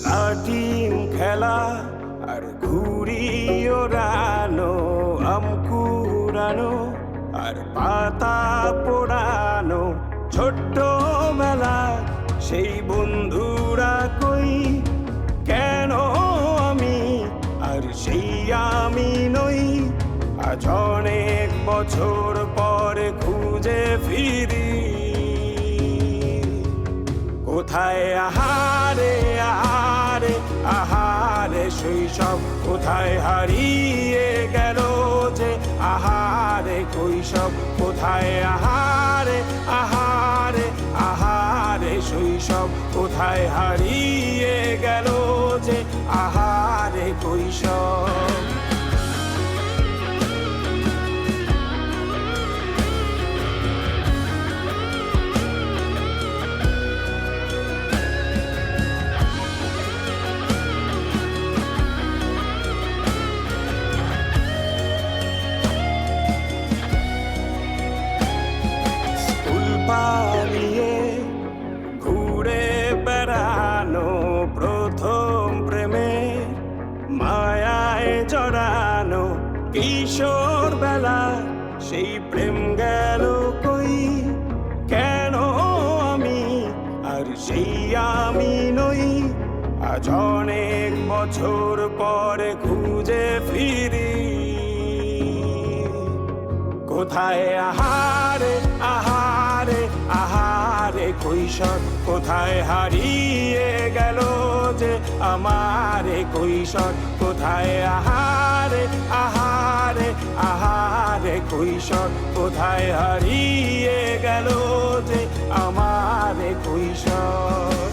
লাটিম খেলা আর ঘুড়ি ওড়ানো, আম কুড়ানো আর পাতা পোড়ানো, ছোট্ট বেলা সেই বন্ধুরা কই, কেন আমি আর সেই আমি নই। আজ অনেক বছর পরে খুঁজে ফিরি, কোথায় আহারে আহারে আহারে শৈশব, কোথায় হারিয়ে গেল যে আহারে কৈশব, কোথায় আহারে আহারে আহারে শৈশব, কোথায় হারিয়ে গেল যে আহারে কৈশব। পালিয়ে ঘুরে বেড়ানো, প্রথম প্রেমে মায়ায় জড়ানো, কিশোর বেলা সেই প্রেম গেল কই, কেন আমি আর সেই আমি নই। আজ অনেক বছর পরে খুঁজে ফিরি, কোথায় আহারে আহারে আহারে কৈশোর, কোথায় হারিয়ে গেল যে আমারে কৈশোর, কোথায় আহারে আহারে আহারে কৈশোর, কোথায় হারিয়ে গেল যে আমারে কৈশোর।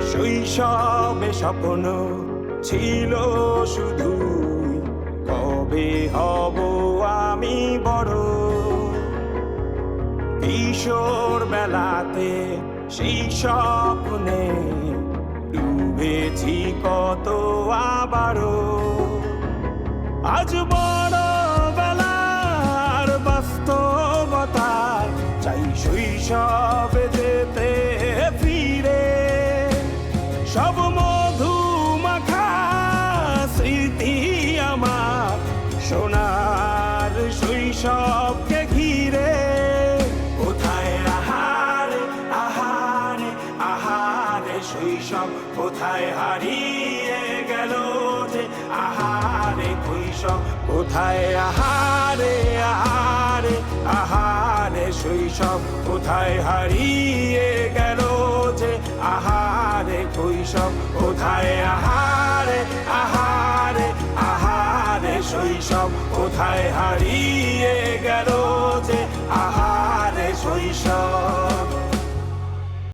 শৈশবে স্বপ্ন ছিল শুধু, কবে হব আমি বড়। কিশোর বেলাতে সেই স্বপ্নে ডুবেছি কত আবারও, আজ বড় বেলার বাস্তবতার চাই শৈশবে যেতে ফিরে। সব মধু মাখা স্মৃতি আমার সোনার শৈশবকে ঘিরে, কোথায় আহারে আহারে আহারে শৈশব, কোথায় হারিয়ে গেল যে আহারে কৈশব, কোথায় আহারে আহারে আহারে শৈশব, কোথায় হারিয়ে গেল যে আহারে কৈশব, কোথায় আহারে আহারে আহারে শৈশব, কোথায় হারিয়ে গেল যে আহারে শৈশব।